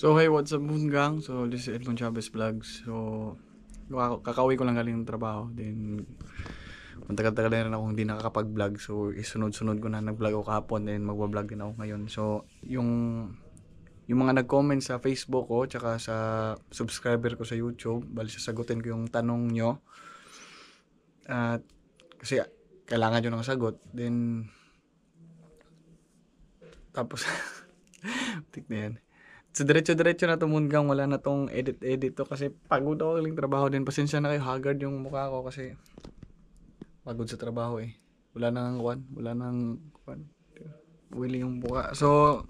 So hey, what's up Moon Gang? So this is Edmond Chavez Vlogs. So kakauwi ko lang galing ng trabaho. Then matagal-tagal na rin ako hindi nakakapag-vlog. So isunod-sunod ko na nag-vlog ako kahapon. Then magwa-vlog din ako ngayon. So yung mga nag-comment sa Facebook ko tsaka sa subscriber ko sa YouTube, bali sasagutin ko yung tanong nyo. At kasi kailangan nyo ng sagot. Then tapos tik na yan. So, diretso-diretso na to Moongang. Wala na tong edit-edit to kasi pagod ako galing trabaho din. Pasensya na kayo, haggard yung mukha ko kasi pagod sa trabaho eh. Wala nang kwan. Willing yung mukha. So,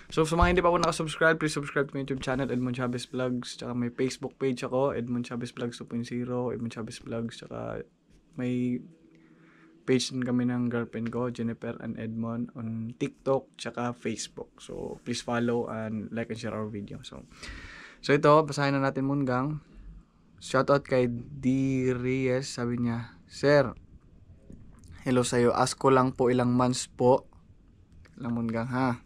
So, sa mga hindi pa ako nakasubscribe, please subscribe to my YouTube channel, Edmond Chavez Vlogs. Tsaka may Facebook page ako, Edmond Chavez Vlogs 2.0, Edmond Chavez Vlogs. Tsaka may page din kami ng girlfriend ko, Jennifer and Edmond, on TikTok tsaka Facebook. So, please follow and like and share our video. So ito, basahin na natin Moongang. Shoutout kay D. Reyes, sabi niya, Sir, hello sa'yo. Ask ko lang po ilang months po. Ilang Moongang ha?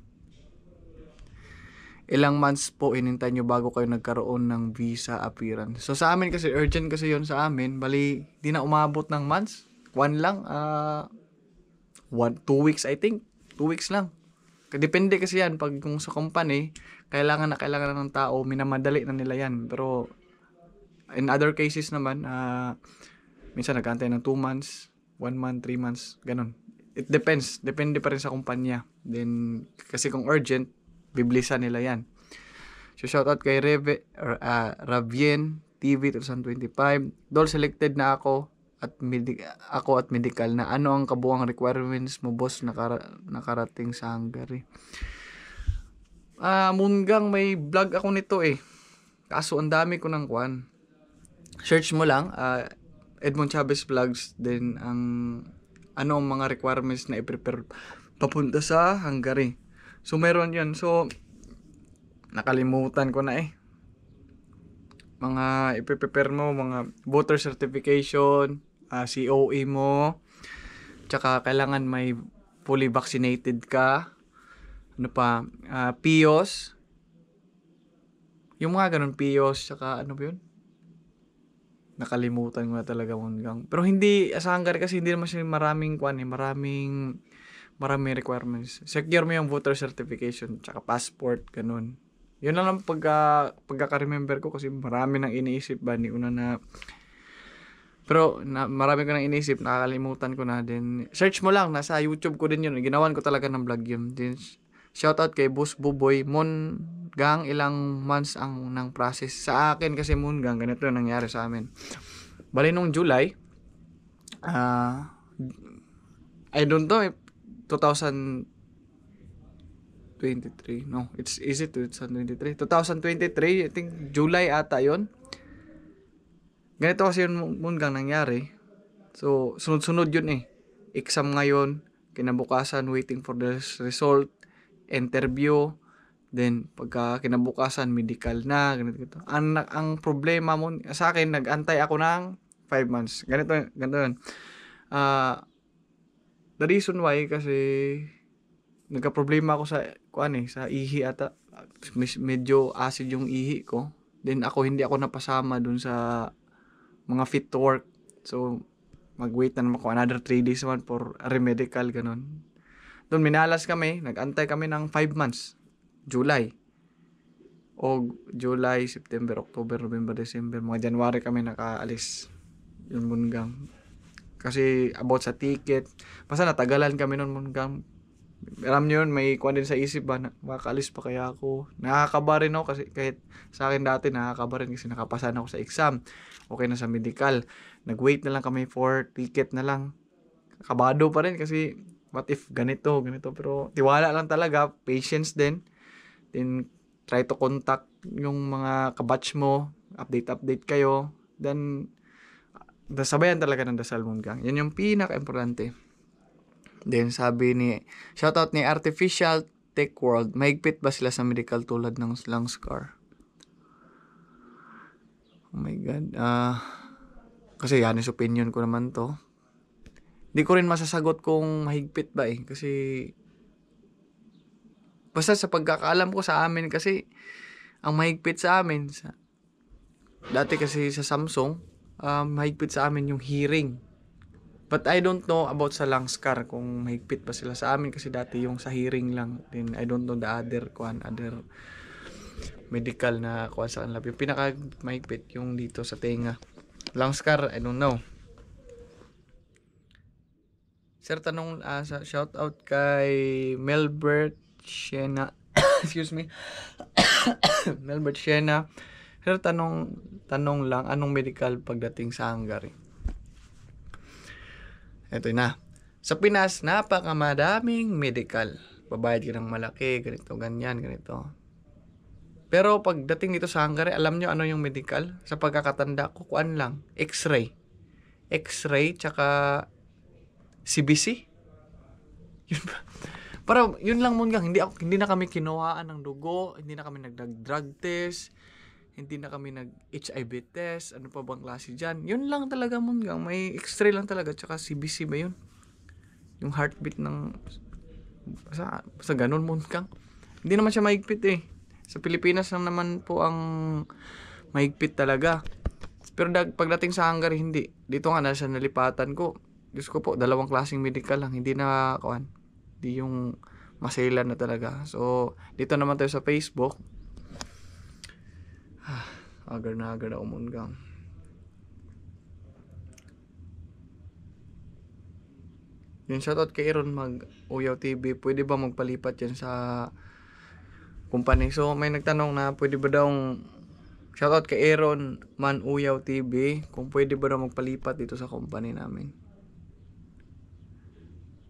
Ilang months po inintay nyo bago kayo nagkaroon ng visa appearance? So sa amin kasi, urgent kasi yon sa amin. Bali, di na umabot ng months. 2 weeks I think. 2 weeks lang. Depende kasi yan. Pag kung sa company, kailangan na ng tao, minamadali na nila yan. Pero, in other cases naman, minsan nag-antay ng 2 months, 1 month, 3 months, ganun. It depends. Depende pa rin sa kumpanya. Then, kasi kung urgent, biblisan nila yan. So, shoutout kay Ravien TV 2025. Dol, selected na ako at medical na. Ano ang kabuang requirements mo, boss, nakarating sa Hungary? Moongang, may vlog ako nito eh. Kaso ang dami ko ng kwan. Search mo lang, Edmond Chavez Vlogs. Then ano ang mga requirements na i-prepare papunta sa Hungary. So meron yun. So nakalimutan ko na eh. Mga i-prepare mo, mga voter certification, COE mo, tsaka kailangan may fully vaccinated ka, ano pa, PIOS, yung mga ganun, PIOS, tsaka ano ba yun? Nakalimutan ko na talaga Moongang. Pero hindi, sa Hungary kasi hindi naman siya maraming requirements. Secure mo yung voter certification, tsaka passport, ganun. Yun lang pagkaka-remember ko kasi marami nang iniisip ba ni una na. Pero marami ko nang iniisip, nakakalimutan ko na din. Search mo lang, nasa YouTube ko din yun. Ginawan ko talaga ng vlog yun. Then, shoutout kay Boss Buboy. Moongang, ilang months ang nang process. Sa akin kasi Moongang, ganito yung nangyari sa amin. Bali nung July, I don't know, 2023. No, is it 2023? 2023, I think July ata yun. Ganito kasi yun Moongang nangyari. So, sunod-sunod yun eh. Exam ngayon, kinabukasan, waiting for the result, interview, then pagka kinabukasan, medical na, ganito. Ang problema mo, sa akin, nag-antay ako ng 5 months. Ganito yun. The reason why, kasi nagka-problema ako sa ihi ata. Medyo acid yung ihi ko. Then hindi ako napasama dun sa mga fit to work. So, mag-wait na naman ako another 3 days naman for remedical, ganun. Doon, minalas kami. Nag-antay kami ng 5 months. July, September, October, November, December. Mga January kami nakaalis. Yun Moongang. Kasi about sa ticket. Basta natagalan kami nun Moongang. Alam nyo yun, may kuha din sa isip ba, makakaalis pa kaya ako. Nakakaba rin ako kasi kahit sa akin dati nakakaba rin kasi nakapasa na ako sa exam. Okay na sa medical. Nag-wait na lang kami for ticket na lang. Kabado pa rin kasi what if ganito. Pero tiwala lang talaga, patience din. Then try to contact yung mga kabatch mo, update kayo. Then sabayan talaga ng dasal Moongang. Yan yung pinaka-importante. Then sabi shoutout ni Artificial Tech World, mahigpit ba sila sa medical tulad ng lung scar? Oh my God. Kasi yan is opinion ko naman to. Di ko rin masasagot kung mahigpit ba eh. Kasi Basta sa pagkakaalam ko sa amin kasi, ang mahigpit sa amin, dati kasi sa Samsung, mahigpit sa amin yung hearing. But I don't know about sa Langscar kung mahigpit pa sila sa amin kasi dati yung sa hearing lang. Then I don't know the other medical na kuan sa kanila. Yung pinaka mahigpit yung dito sa tenga. Langscar, I don't know. Sir, tanong shout out kay Melbert Shena. Excuse me. Melbert Shena. Sir, tanong lang, anong medical pagdating sa Hungary? Ito na. Sa Pinas, napakamadaming medical. Babayad ka ng malaki, ganito, ganyan, ganito. Pero pagdating dito sa Hungary, alam nyo ano yung medical? Sa pagkakatanda ko, kuan lang, X-ray. X-ray, tsaka CBC. Yun ba? Para yun lang muna, hindi na kami kinuhaan ng dugo, hindi na kami nagdag-drug test, hindi na kami nag-HIV test, ano pa bang klase dyan. Yun lang talaga muna, may X-ray lang talaga, tsaka CBC ba yun? Yung heartbeat ng, sa ganun muna. Hindi naman siya mahigpit eh. Sa Pilipinas lang naman po ang mahigpit talaga. Pero pagdating sa Hungary, hindi. Dito nga nasa nalipatan ko. Diyos ko po, 2 klaseng medical lang. Hindi na, hindi yung maselan na talaga. So, dito naman tayo sa Facebook. Agar na umunggang. Yung shoutout kay Aaron Uyaw TV, pwede ba magpalipat yan sa company? So, may nagtanong na pwede ba daw, shoutout kay Aaron Uyaw TV, kung pwede ba daw magpalipat dito sa company namin.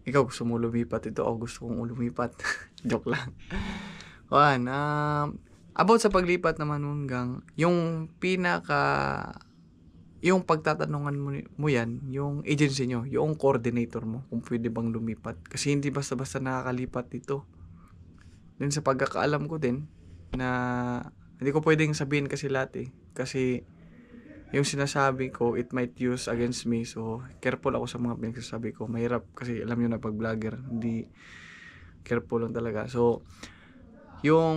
Ikaw gusto mo lumipat ito o gusto kong lumipat? Joke lang. About sa paglipat naman hanggang, yung yung pagtatanungan mo yan, yung agency nyo, yung coordinator mo, kung pwede bang lumipat. Kasi hindi basta-basta nakakalipat dito. Then sa pagkakaalam ko din, na hindi ko pwedeng sabihin kasi lahat eh. Kasi yung sinasabi ko, it might use against me. So, careful ako sa mga pinagsasabi ko. Mahirap kasi alam nyo na pag vlogger, hindi careful lang talaga. So, yung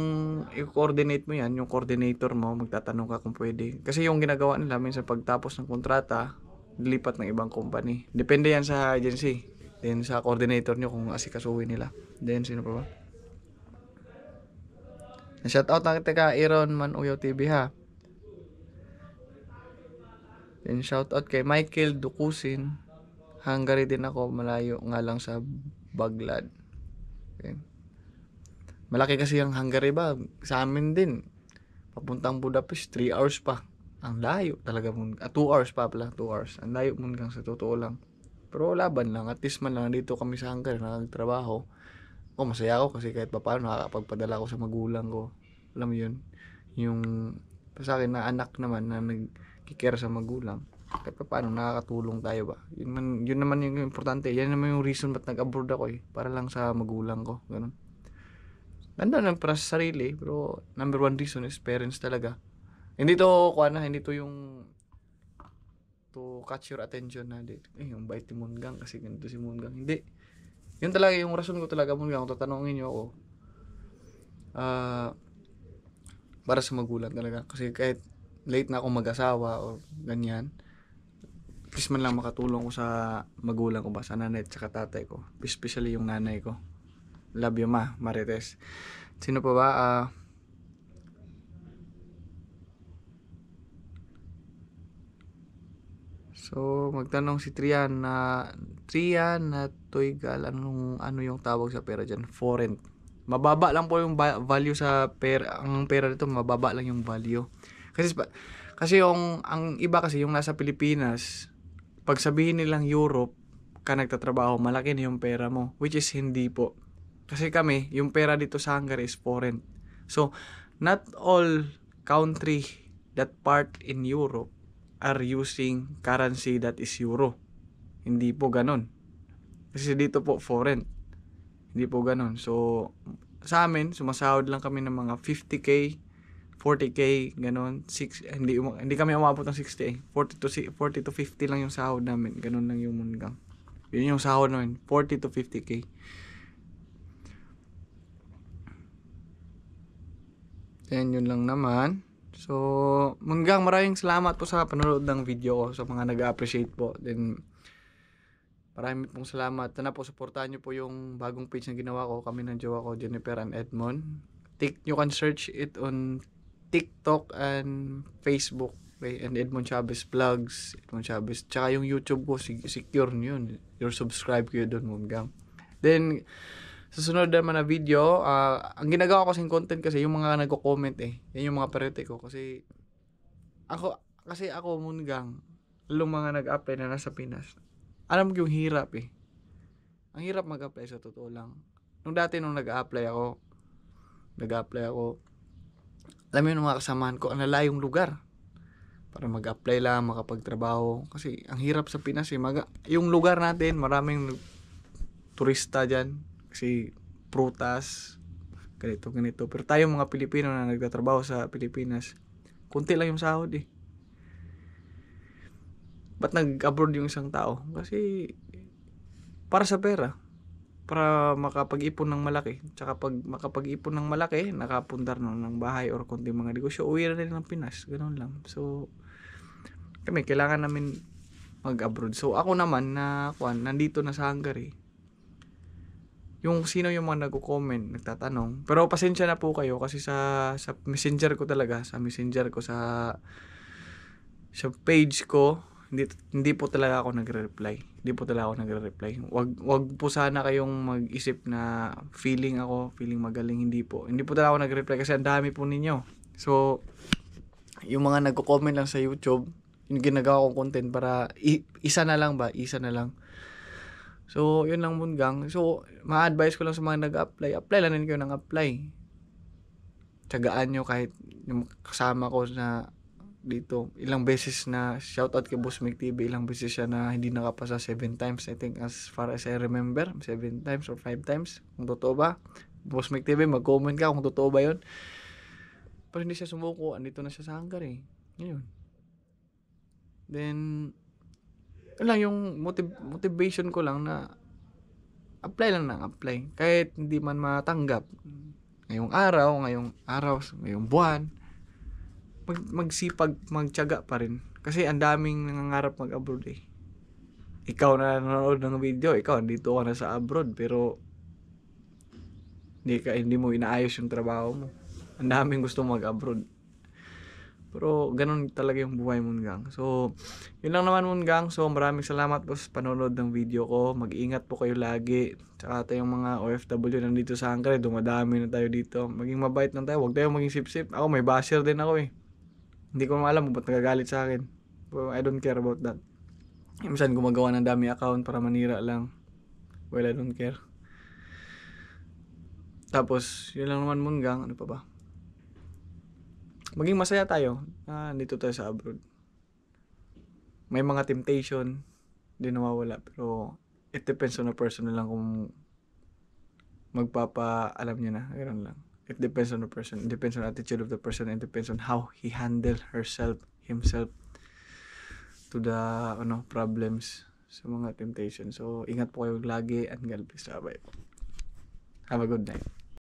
i-coordinate mo yan, yung coordinator mo, magtatanong ka kung pwede. Kasi yung ginagawa nila, minsan pagtapos ng kontrata, dilipat ng ibang company. Depende yan sa agency. Then sa coordinator nyo kung asikasuhin nila. Then sino pa ba? Shoutout na kita ka, Aaron Uyaw TV ha. Then shoutout kay Michael Dukusin. Hungary din ako, malayo nga lang sa Baglad. Okay. Malaki kasi yung Hungary ba? Sa amin din. Papuntang Budapest, 3 hours pa. Ang layo talaga mo. 2 hours pa pala, 2 hours. Ang layo mo lang sa totoo lang. Pero laban lang, at least man lang dito kami sa Hungary, nakagtrabaho. Masaya ako kasi kahit pa paano nakakapagpadala ko sa magulang ko. Alam mo yun? Yung sa akin na anak naman na nagkikare sa magulang. Kahit pa paano nakakatulong tayo ba? Yun naman yung importante. Yan naman yung reason ba't nag-abroad ako eh. Para lang sa magulang ko. Ganun. Ganda ng para sa sarili, pero number 1 reason is parents talaga. Hindi to yung to catch your attention na yung bait ni Munggang kasi ganito si Munggang. Hindi. Yun talaga yung rason ko talaga, Munggang. Kung tatanungin niyo ako, para sa magulang talaga. Kasi kahit late na ako mag-asawa o ganyan, please man lang makatulong ko sa magulang ko ba, sa nanay at saka tatay ko. Especially yung nanay ko. Love you ma, Marites. Sino pa ba? So, magtanong si Trian na Toygal, ano yung tawag sa pera dyan? Foreign. Mababa lang po yung value sa pera. Ang pera dito, mababa lang yung value. Kasi ang iba kasi yung nasa Pilipinas, pag sabihin nilang Europe ka nagtatrabaho, malaki na yung pera mo. Which is hindi po. Kasi kami, yung pera dito sa Hungary is foreign. So, not all country that part in Europe are using currency that is euro. Hindi po ganon. Kasi dito po foreign. Hindi po ganon. So, sa amin, sumasahod lang kami ng mga 50k, 40k, ganon. Hindi kami umabot ng 60. 40 to 50 lang yung sahod namin. Ganon lang yung Munggang. Yun yung sahod namin, 40 to 50k. Then yun lang naman. So, Munggang, maraming salamat po sa panonood ng video ko, sa mga nag-appreciate po. Then, maraming pong salamat. Sana po, supportahan nyo po yung bagong page na ginawa ko, kami ng jowa ko, Jennifer and Edmond. You can search it on TikTok and Facebook. Okay? And Edmond Chavez Vlogs, Edmond Chavez. Tsaka yung YouTube ko, secure nyo yun. You're subscribe kayo doon, Munggang. Then, sa sunod naman na video, ang ginagawa ko kasing content kasi yung mga nagko-comment yan yung mga priority ko kasi ako Munggang, lalong mga nag-apply na nasa Pinas. Alam ko yung hirap Ang hirap mag-apply sa totoo lang. Nung nag-apply ako, alam mo yung mga kasamahan ko, ang lalayong lugar para mag-apply lang, makapagtrabaho. Kasi ang hirap sa Pinas yung lugar natin, maraming turista dyan. Kasi prutas, ganito. Pero tayo mga Pilipino na nagtatrabaho sa Pilipinas, kunti lang yung sahod Ba't nag-abroad yung isang tao? Kasi para sa pera. Para makapag-ipon ng malaki. Tsaka pag makapag-ipon ng malaki, nakapundar ng bahay or konting mga negosyo, uwi na rin ng Pinas. Ganun lang. So, kami, kailangan namin mag-abroad. So, ako naman nandito na sa Hungary. Yung sino yung mga nagko-comment, nagtatanong. Pero pasensya na po kayo kasi sa messenger ko talaga, sa page ko, hindi po talaga ako nagre-reply. Wag po sana kayong mag-isip na feeling magaling, hindi po. Hindi po talaga ako nagre-reply kasi ang dami po ninyo. So, yung mga nagko-comment lang sa YouTube, yung ginagawa kong content para isa na lang. So, yun lang Munggang. So, ma-advise ko lang sa mga nag-apply. Apply lang din kayo ng apply. Tiyagaan nyo kahit yung kasama ko na dito. Ilang beses na shoutout kay Boss Mick TV. Ilang beses siya na hindi nakapasa 7 times. I think as far as I remember. 7 times or 5 times. Kung totoo ba. Boss Mick TV, mag-comment ka kung totoo ba yun. Pero hindi siya sumuko. Andito na siya sa Hungary. Ngayon. Then, yun lang yung motivation ko lang na apply. Kahit hindi man matanggap ngayong araw, ngayong buwan, magsipag, magtiyaga pa rin. Kasi ang daming nangangarap mag-abroad Ikaw na nanonood ng video, ikaw andito ka na sa abroad pero hindi mo inaayos yung trabaho mo. Ang daming gusto mag-abroad. Pero ganun talaga yung buhay Munggang. So, yun lang naman Munggang. So, maraming salamat po sa panonood ng video ko. Mag-ingat po kayo lagi. Tsaka tayong mga OFW nandito sa Hungary, dumadami na tayo dito. Maging mabait lang tayo. Huwag tayong maging sip-sip. Ako, may basher din ako Hindi ko alam ba't nagagalit sa akin. But I don't care about that. Minsan gumagawa ng dami account para manira lang. Well, I don't care. Tapos, yun lang naman Munggang. Ano pa ba? Maging masaya tayo. Dito tayo sa abroad. May mga temptation. Hindi nawawala. Pero, it depends on the person na lang kung alam niya na. Ganun lang. It depends on the person. It depends on the attitude of the person. It depends on how he handle himself to the problems sa mga temptation. So, ingat po kayo lagi and God bless. Bye. Have a good night.